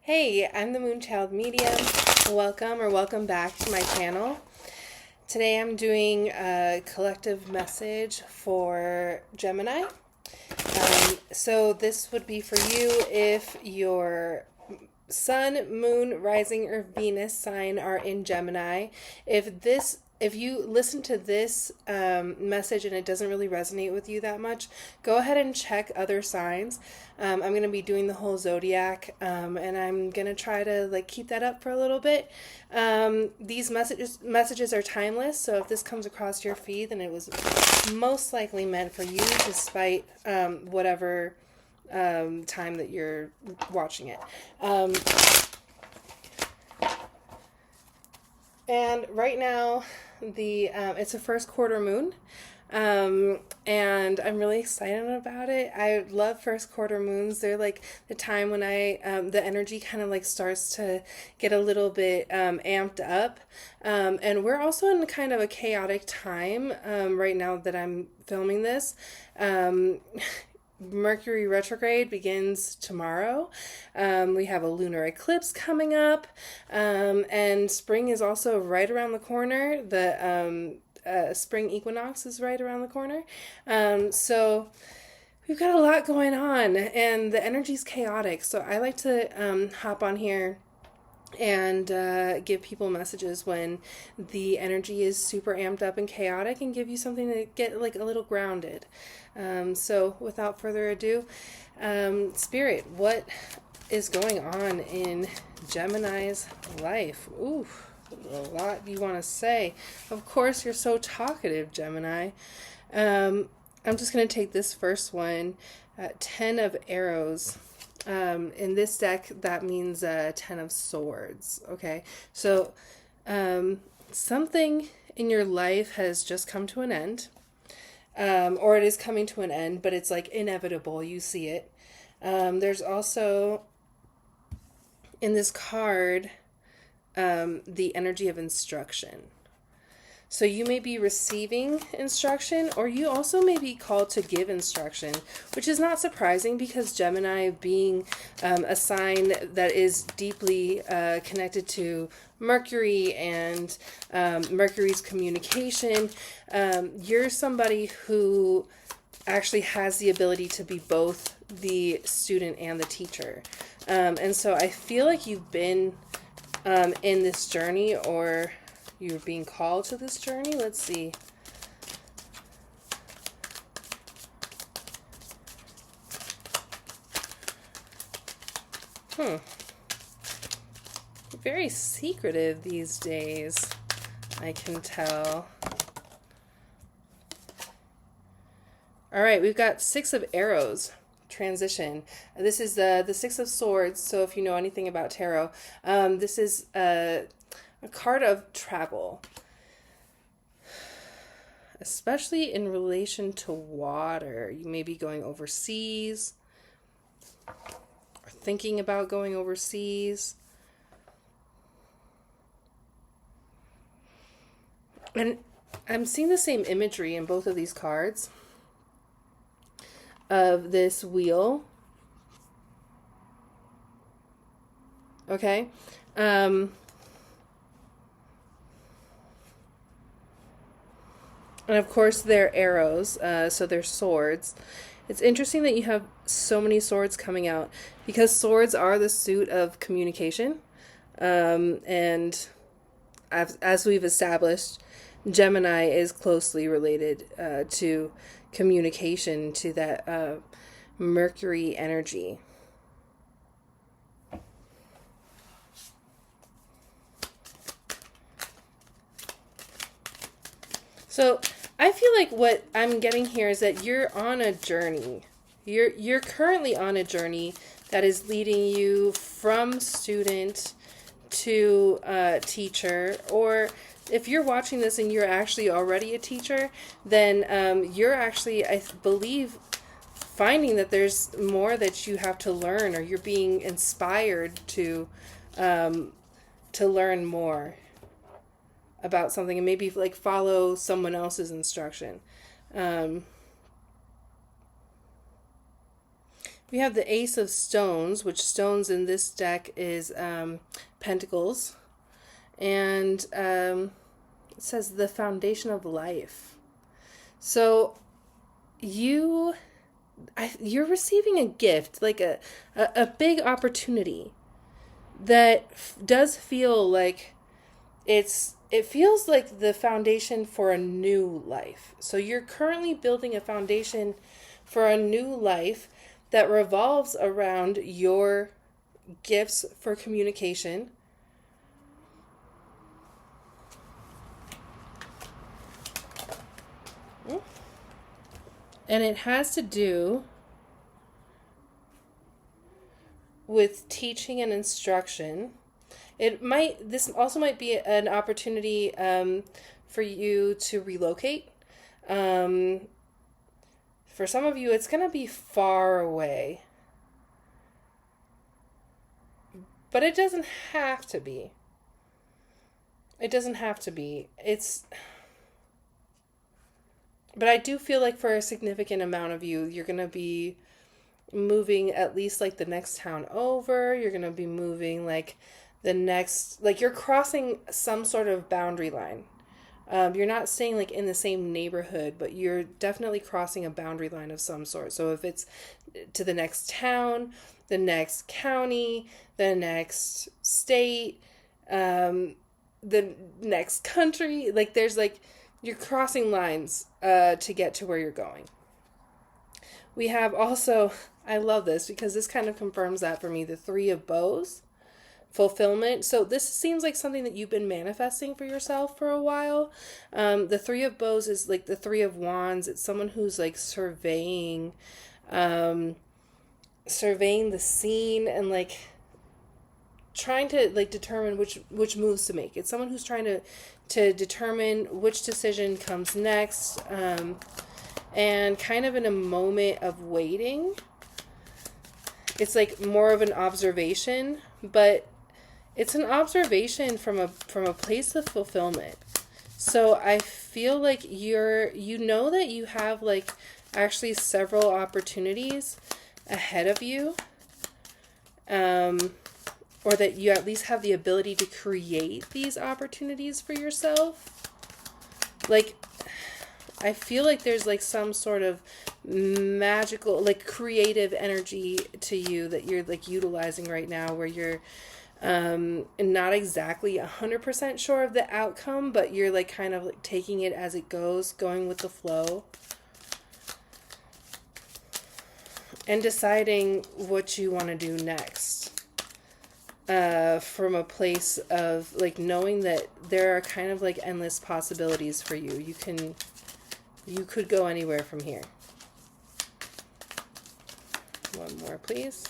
Hey, I'm the Moonchild Medium. Welcome back to my channel. Today I'm doing a collective message for Gemini. So this would be for you if your Sun, Moon, Rising, or Venus sign are in Gemini. If you listen to this message and it doesn't really resonate with you that much, go ahead and check other signs. I'm going to be doing the whole zodiac, and I'm going to try to keep that up for a little bit. These messages are timeless, so if this comes across your feed, then it was most likely meant for you, despite whatever time that you're watching it. And right now, it's a first quarter moon, and I'm really excited about it. I love first quarter moons. They're like the time when the energy kind of starts to get a little bit amped up, and we're also in kind of a chaotic time right now that I'm filming this. Mercury retrograde begins tomorrow. We have a lunar eclipse coming up, and spring is also right around the corner. The spring equinox is right around the corner. So we've got a lot going on, and the energy's chaotic. So I like to hop on here and give people messages when the energy is super amped up and chaotic, and give you something to get a little grounded. So without further ado, Spirit, what is going on in Gemini's life? Ooh, a lot you want to say. Of course, you're so talkative, Gemini. I'm just going to take this first one, 10 of arrows. In this deck, that means 10 of swords. Okay, so something in your life has just come to an end, or it is coming to an end, but it's inevitable. You see it. There's also in this card the energy of instruction. So you may be receiving instruction, or you also may be called to give instruction, which is not surprising because Gemini, being a sign that is deeply connected to Mercury and Mercury's communication, you're somebody who actually has the ability to be both the student and the teacher. And so I feel like you've been in this journey, or you're being called to this journey. Let's see. Very secretive these days, I can tell. All right, we've got 6 of arrows. Transition. This is the 6 of swords. So if you know anything about tarot, this is a card of travel, especially in relation to water. You may be going overseas, or thinking about going overseas. And I'm seeing the same imagery in both of these cards of this wheel. Okay. And of course, they're arrows, so they're swords. It's interesting that you have so many swords coming out, because swords are the suit of communication. And as we've established, Gemini is closely related to communication, to that Mercury energy. So I feel like what I'm getting here is that you're on a journey. You're currently on a journey that is leading you from student to teacher. Or if you're watching this and you're actually already a teacher, then you're actually, I believe, finding that there's more that you have to learn, or you're being inspired to learn more about something, and maybe follow someone else's instruction. We have the Ace of Stones, which stones in this deck is pentacles. And it says the foundation of life. So you're receiving a gift, like a big opportunity that does feel like it feels like the foundation for a new life. So you're currently building a foundation for a new life that revolves around your gifts for communication. And it has to do with teaching and instruction. This also might be an opportunity for you to relocate. For some of you, it's going to be far away. But it doesn't have to be. It doesn't have to be. But I do feel like for a significant amount of you, you're going to be moving at least like the next town over. You're going to be moving like you're crossing some sort of boundary line. You're not staying like in the same neighborhood, but you're definitely crossing a boundary line of some sort. So if it's to the next town, the next county, the next state, the next country, like there's like, you're crossing lines to get to where you're going. We have also, I love this because this kind of confirms that for me, the Three of Bows, fulfillment. So this seems like something that you've been manifesting for yourself for a while. The Three of Bows is like the Three of Wands. It's someone who's like surveying the scene and like trying to like determine which moves to make. It's someone who's trying to determine which decision comes next, and kind of in a moment of waiting. It's like more of an observation, but it's an observation from a place of fulfillment. So I feel like you know that you have like actually several opportunities ahead of you, or that you at least have the ability to create these opportunities for yourself. Like, I feel like there's like some sort of magical, like creative energy to you that you're like utilizing right now, where you're not exactly 100% sure of the outcome, but you're like kind of like taking it as it goes, going with the flow, and deciding what you want to do next. From a place of like knowing that there are kind of like endless possibilities for you. You could go anywhere from here. One more, please.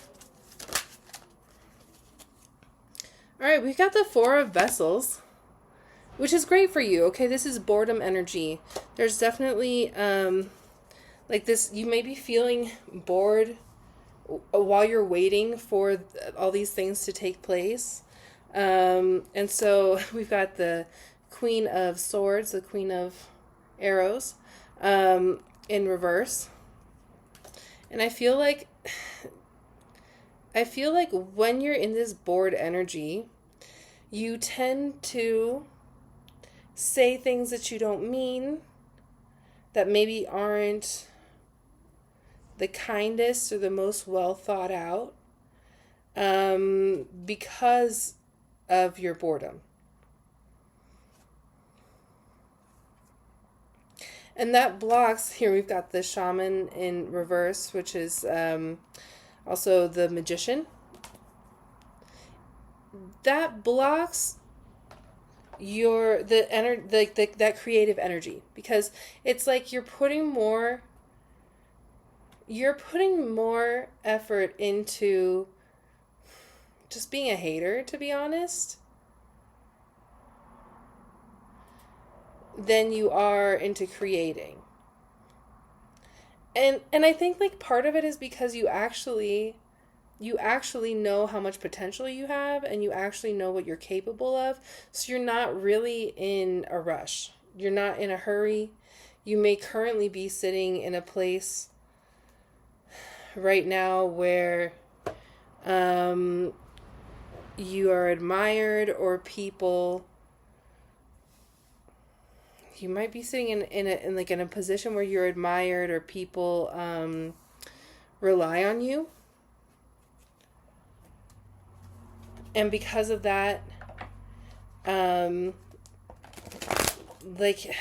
All right, we got the Four of Vessels, which is great for you. Okay, this is boredom energy. There's definitely like this, you may be feeling bored while you're waiting for all these things to take place. And so we've got the Queen of Swords, the Queen of Arrows, in reverse. And I feel like when you're in this bored energy, you tend to say things that you don't mean, that maybe aren't the kindest or the most well thought out, because of your boredom. And that blocks, here we've got the Shaman in reverse, which is also the Magician. That blocks that creative energy, because it's like you're putting more effort into just being a hater, to be honest, than you are into creating. And I think like part of it is because you actually know how much potential you have, and you actually know what you're capable of. So you're not really in a rush. You're not in a hurry. You may currently be sitting in a place right now where you are admired, or people, you might be sitting in a position where you're admired, or people rely on you. And because of that, like,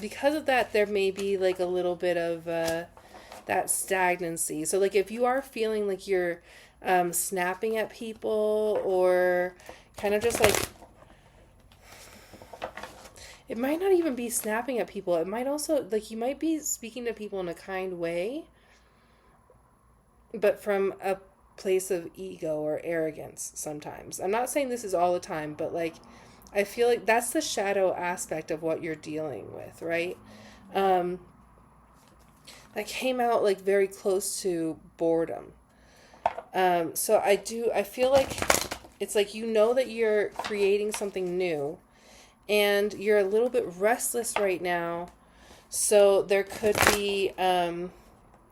because of that, there may be like a little bit of that stagnancy. So like if you are feeling like you're snapping at people, or kind of just like, it might not even be snapping at people. It might also, like, you might be speaking to people in a kind way, but from a place of ego or arrogance sometimes. I'm not saying this is all the time, but like, I feel like that's the shadow aspect of what you're dealing with, right? That came out like very close to boredom. So I feel like it's like, you know that you're creating something new, and you're a little bit restless right now. So there could be,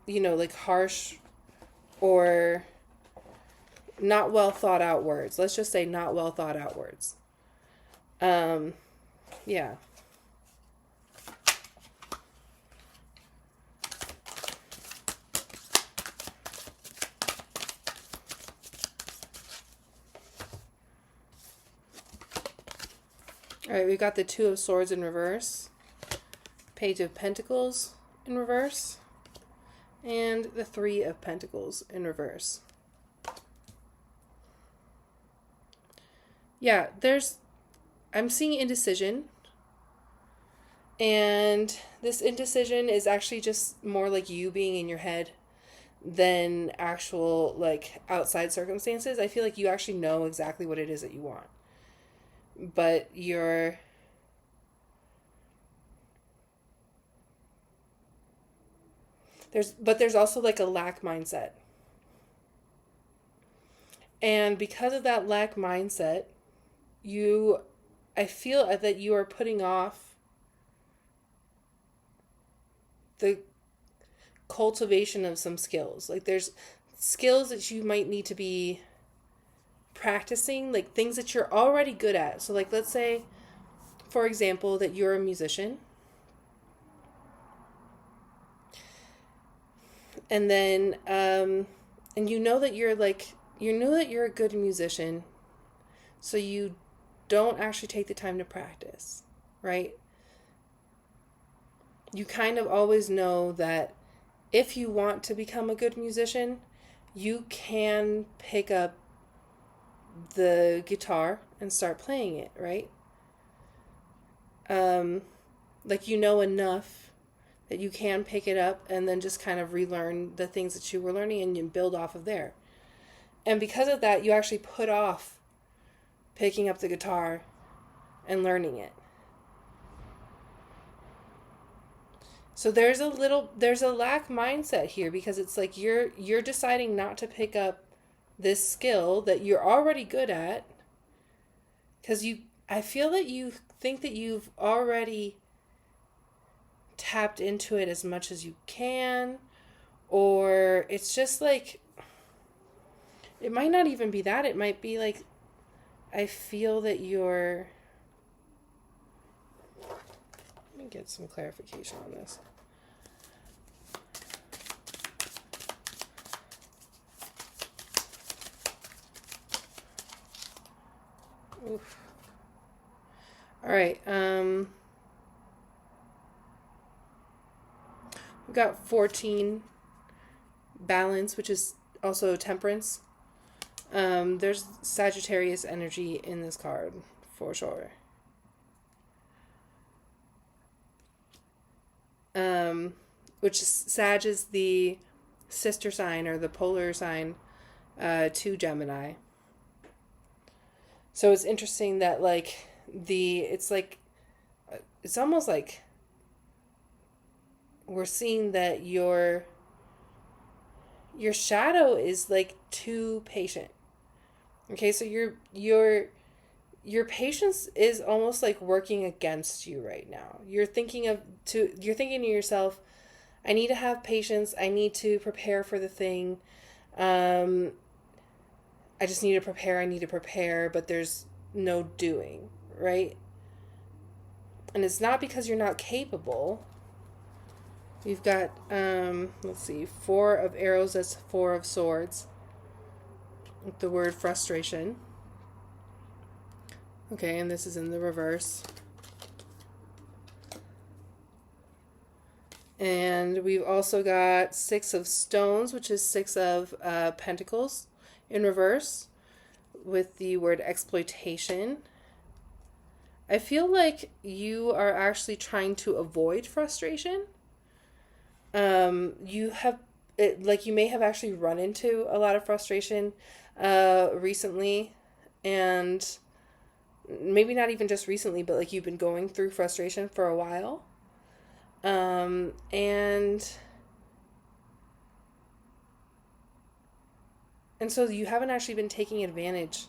like harsh or not well thought out words. Let's just say not well thought out words. Yeah. All right, we got the Two of Swords in reverse, Page of Pentacles in reverse, and the Three of Pentacles in reverse. Yeah, I'm seeing indecision, and this indecision is actually just more like you being in your head than actual like outside circumstances. I feel like you actually know exactly what it is that you want, but there's also like a lack mindset. And because of that lack mindset, I feel that you are putting off the cultivation of some skills. Like, there's skills that you might need to be practicing, like things that you're already good at. So like, let's say, for example, that you're a musician, and then and you know that you're a good musician, so you don't actually take the time to practice, right? You kind of always know that if you want to become a good musician, you can pick up the guitar and start playing it, right? Like, you know enough that you can pick it up and then just kind of relearn the things that you were learning, and you build off of there. And because of that, you actually put off picking up the guitar and learning it. So there's a lack mindset here, because it's like you're deciding not to pick up this skill that you're already good at, because I feel that you think that you've already tapped into it as much as you can, or it's just like, it might not even be that. It might be like, I feel that let me get some clarification on this. Oof. All right. We've got 14 balance, which is also temperance. There's Sagittarius energy in this card for sure. Which Sag is the sister sign, or the polar sign to Gemini. So it's interesting that like it's almost like we're seeing that your shadow is like too patient. Okay, so your patience is almost like working against you right now. You're thinking to yourself, I need to have patience. I need to prepare for the thing. Um, I just need to prepare. I need to prepare, but there's no doing, right? And it's not because you're not capable. You've got, let's see, 4 of arrows, that's 4 of swords. With the word frustration. Okay, and this is in the reverse. And we've also got 6 of stones, which is 6 of pentacles in reverse with the word exploitation. I feel like you are actually trying to avoid frustration. You have like you may have actually run into a lot of frustration recently, and maybe not even just recently, but like you've been going through frustration for a while. And so you haven't actually been taking advantage.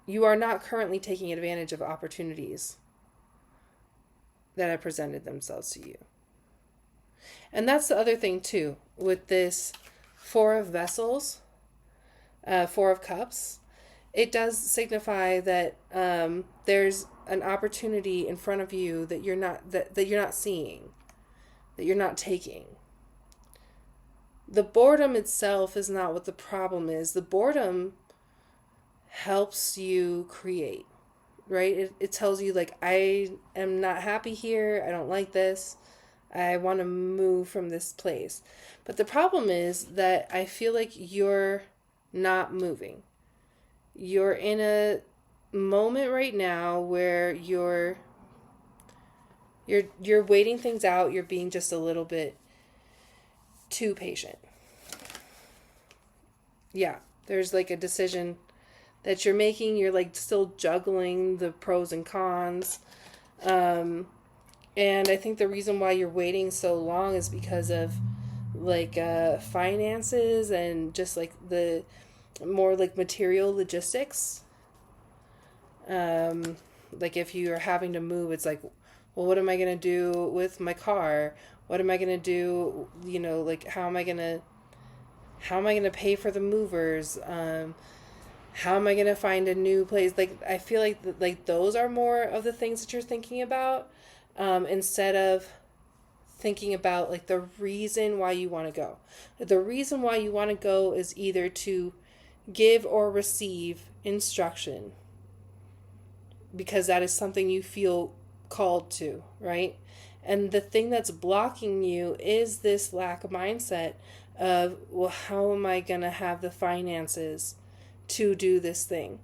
You are not currently taking advantage of opportunities that have presented themselves to you. And that's the other thing too, with this 4 of vessels, 4 of cups. It does signify that there's an opportunity in front of you that you're not seeing, that you're not taking. The boredom itself is not what the problem is. The boredom helps you create, right? It tells you, like, I am not happy here. I don't like this. I want to move from this place. But the problem is that I feel like you're not moving. You're in a moment right now where you're waiting things out. You're being just a little bit too patient. Yeah, there's like a decision that you're making. You're like still juggling the pros and cons. And I think the reason why you're waiting so long is because of like finances and just like the more like material logistics. Like if you are having to move, it's like, well, what am I going to do with my car? What am I going to do? You know, like how am I going to pay for the movers? How am I going to find a new place? Like, I feel like like those are more of the things that you're thinking about, instead of thinking about like the reason why you want to go. The reason why you want to go is either to give or receive instruction, because that is something you feel called to, right? And the thing that's blocking you is this lack of mindset of, well, how am I going to have the finances to do this thing?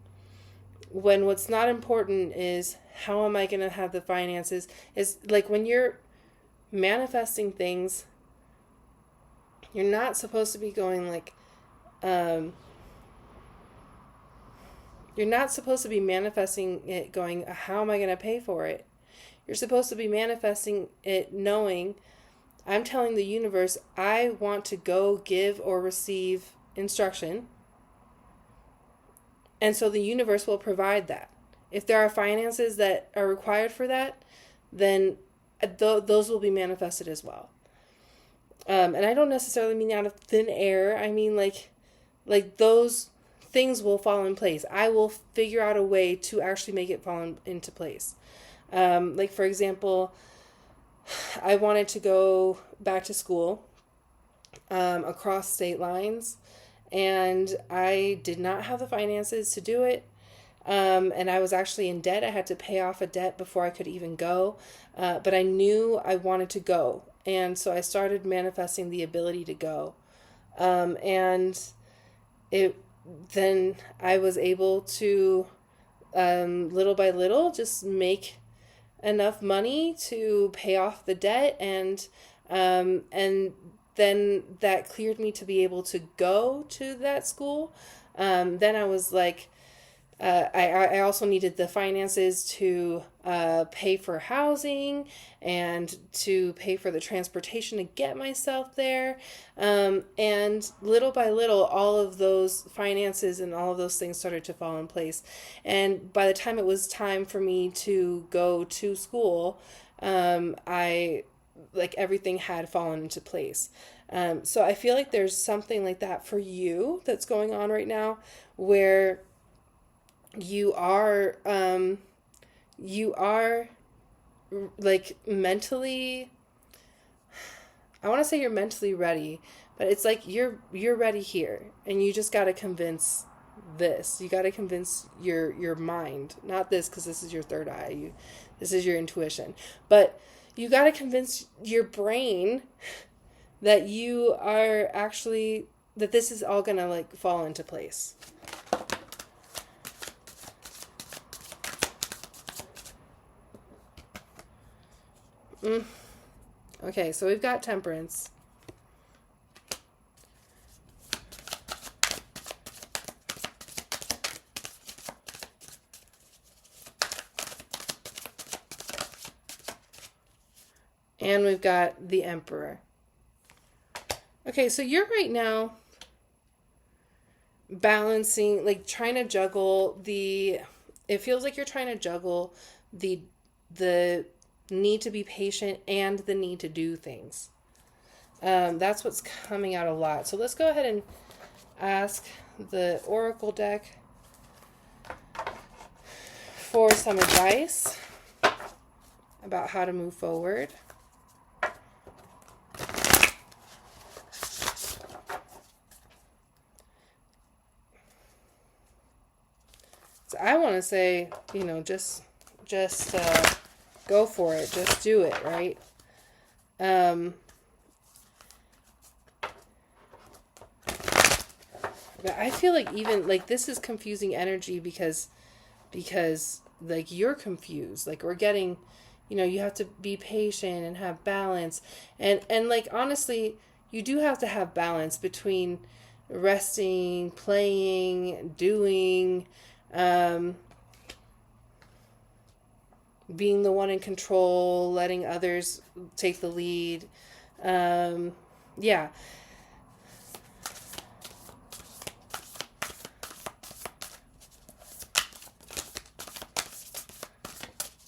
When what's not important is how am I going to have the finances. Is like when you're manifesting things, you're not supposed to be going like, you're not supposed to be manifesting it going, how am I going to pay for it? You're supposed to be manifesting it knowing, I'm telling the universe, I want to go give or receive instruction. And so the universe will provide that. If there are finances that are required for that, then those will be manifested as well. And I don't necessarily mean out of thin air. I mean like those things will fall in place. I will figure out a way to actually make it fall into place. Like for example, I wanted to go back to school across state lines, and I did not have the finances to do it. And I was actually in debt. I had to pay off a debt before I could even go. But I knew I wanted to go. And so I started manifesting the ability to go. And then I was able to, little by little, just make enough money to pay off the debt. And then that cleared me to be able to go to that school. Then I was like, I also needed the finances to pay for housing and to pay for the transportation to get myself there. And little by little, all of those finances and all of those things started to fall in place. And by the time it was time for me to go to school, I like everything had fallen into place. So I feel like there's something like that for you that's going on right now, where you are like mentally, I want to say you're mentally ready, but it's like you're ready here, and you just got to convince this. You got to convince your mind, not this, because this is your third eye. This is your intuition, but you got to convince your brain that you are actually, that this is all gonna like fall into place. Okay, so we've got Temperance. And we've got the Emperor. Okay, so you're right now balancing, like trying to juggle it feels like you're trying to juggle the need to be patient and the need to do things. That's what's coming out a lot. So let's go ahead and ask the Oracle deck for some advice about how to move forward. So I want to say, just go for it. Just do it, right? But I feel like even like this is confusing energy because like you're confused. Like we're getting, you have to be patient and have balance. And like honestly, you do have to have balance between resting, playing, doing, being the one in control, letting others take the lead. Yeah.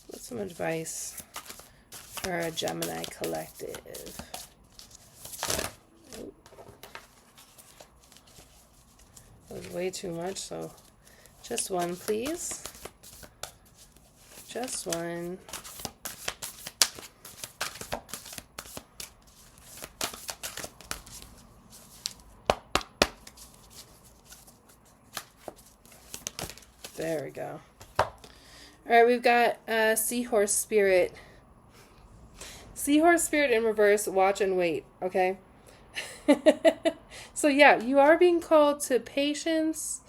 What's some advice for a Gemini collective? That was way too much, so just one, please. Just one. There we go. All right, we've got Seahorse Spirit. Seahorse Spirit in reverse, watch and wait, okay? So yeah, you are being called to patience,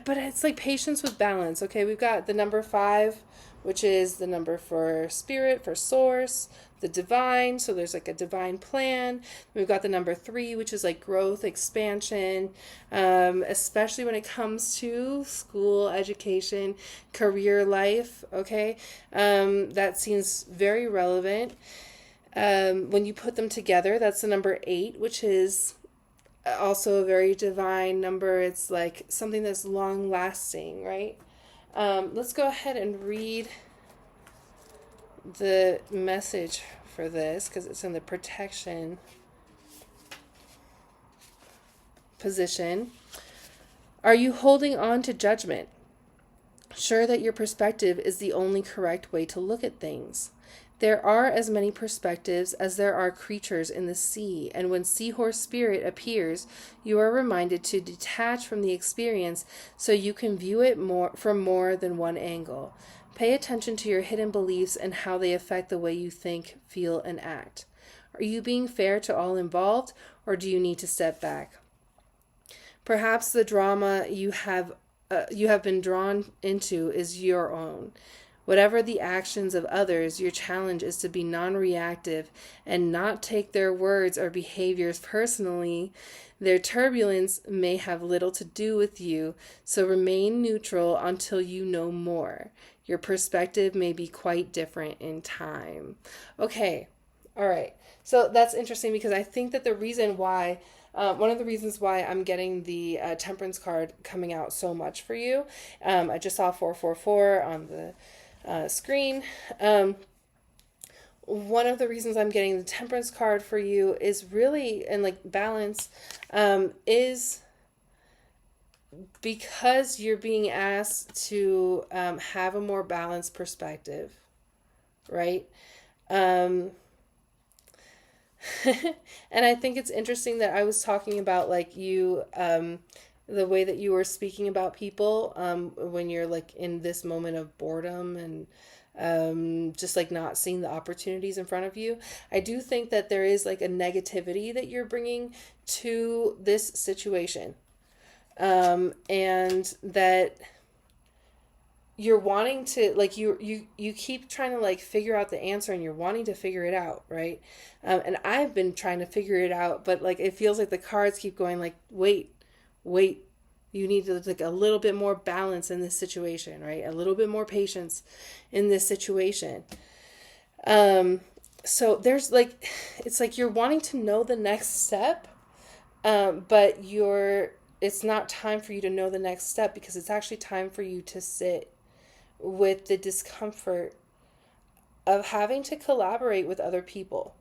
but it's like patience with balance, okay? We've got the number 5, which is the number for spirit, for source, the divine. So there's like a divine plan. We've got the number 3, which is like growth, expansion, especially when it comes to school, education, career life, okay? That seems very relevant. When you put them together, that's the number 8, which is also a very divine number. It's like something that's long lasting, right? Let's go ahead and read the message for this because it's in the protection position. Are you holding on to judgment? Sure that your perspective is the only correct way to look at things. There are as many perspectives as there are creatures in the sea, and when Seahorse Spirit appears, you are reminded to detach from the experience so you can view it from more than one angle. Pay attention to your hidden beliefs and how they affect the way you think, feel, and act. Are you being fair to all involved, or do you need to step back? Perhaps the drama you have been drawn into is your own. Whatever the actions of others, your challenge is to be non-reactive and not take their words or behaviors personally. Their turbulence may have little to do with you, so remain neutral until you know more. Your perspective may be quite different in time. Okay, all right. So that's interesting because I think that the reason why one of the reasons why I'm getting the Temperance card coming out so much for you, I just saw 444 on the screen. one of the reasons I'm getting the Temperance card for you is really, and like balance, is because you're being asked to have a more balanced perspective, right? Um, and I think it's interesting that I was talking about like you, the way that you were speaking about people when you're like in this moment of boredom and just like not seeing the opportunities in front of you. I do think that there is like a negativity that you're bringing to this situation, and that you're wanting to like you keep trying to like figure out the answer and you're wanting to figure it out, right? And I've been trying to figure it out, but like it feels like the cards keep going like wait, you need to like a little bit more balance in this situation, right? A little bit more patience in this situation. So there's like, it's like you're wanting to know the next step, but it's not time for you to know the next step because it's actually time for you to sit with the discomfort of having to collaborate with other people.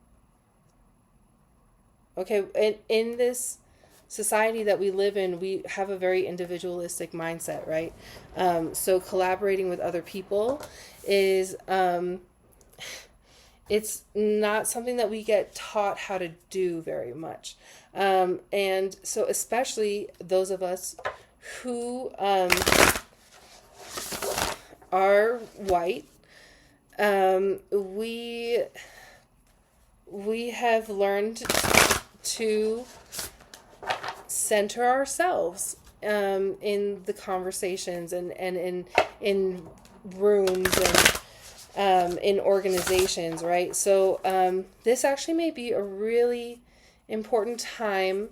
Okay, in this society that we live in, we have a very individualistic mindset, right? So collaborating with other people is it's not something that we get taught how to do very much. And so especially those of us who are white, we have learned to center ourselves in the conversations and in rooms and in organizations, right? So this actually may be a really important time.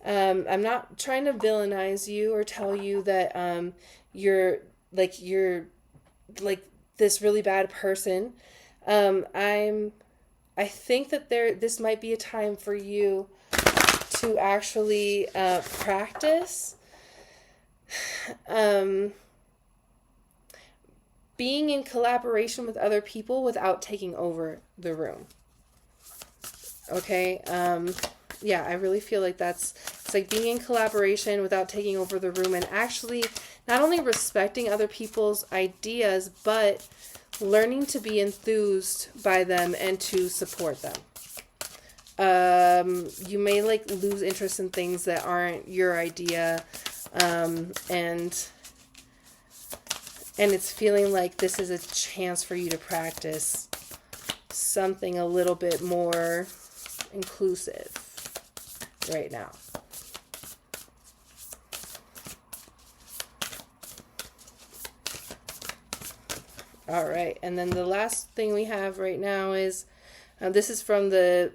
I'm not trying to villainize you or tell you that you're like this really bad person. I think that this might be a time for you to actually practice being in collaboration with other people without taking over the room. Okay? Yeah, I really feel like it's like being in collaboration without taking over the room and actually not only respecting other people's ideas, but learning to be enthused by them and to support them. You may like lose interest in things that aren't your idea, and it's feeling like this is a chance for you to practice something a little bit more inclusive right now. All right, and then the last thing we have right now is this is from this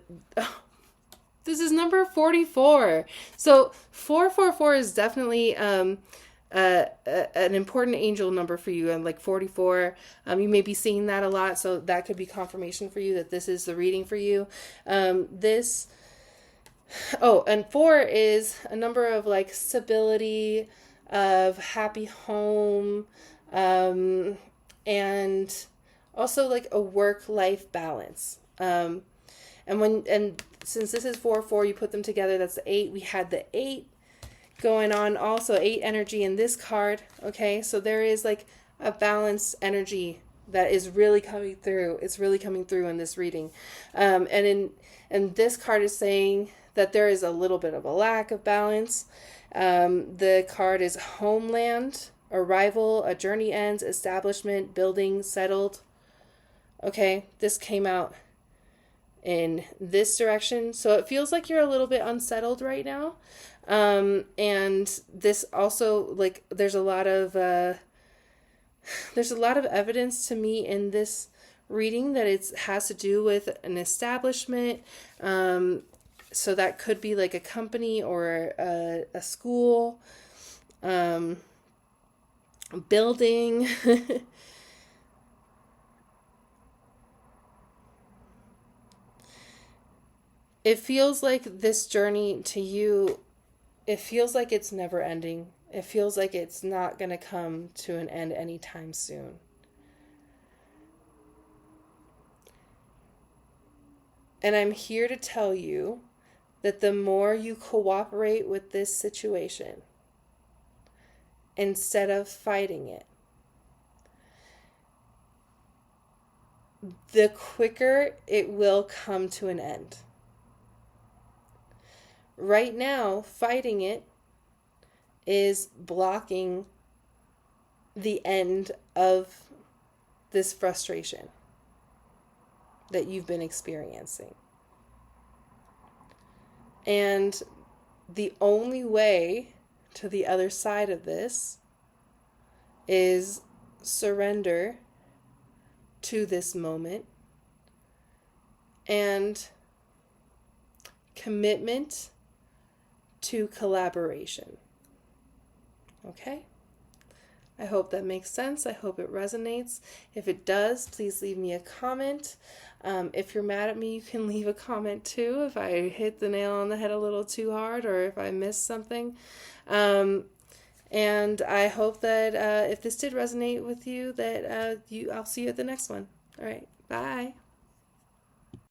is number 44. So 444 is definitely an important angel number for you, and like 44, you may be seeing that a lot, so that could be confirmation for you that this is the reading for you. And 4 is a number of like stability, of happy home, and also like a work-life balance. And since this is 4-4, you put them together, that's the 8. We had the 8 going on, also 8 energy in this card. Okay, so there is like a balanced energy that is really coming through. It's really coming through in this reading. And this card is saying that there is a little bit of a lack of balance. The card is homeland, arrival, a journey ends, establishment, building, settled. Okay, this came out in this direction. So it feels like you're a little bit unsettled right now. And this also, like, there's a lot of evidence to me in this reading that it has to do with an establishment. So that could be like a company or a school, building. It feels like this journey to you, it feels like it's never ending. It feels like it's not going to come to an end anytime soon. And I'm here to tell you that the more you cooperate with this situation, instead of fighting it, the quicker it will come to an end. Right now, fighting it is blocking the end of this frustration that you've been experiencing. And the only way to the other side of this is surrender to this moment and commitment to collaboration. Okay? I hope that makes sense. I hope it resonates. If it does, please leave me a comment. If you're mad at me, you can leave a comment too if I hit the nail on the head a little too hard or if I missed something. And I hope that if this did resonate with you, that I'll see you at the next one. All right, bye.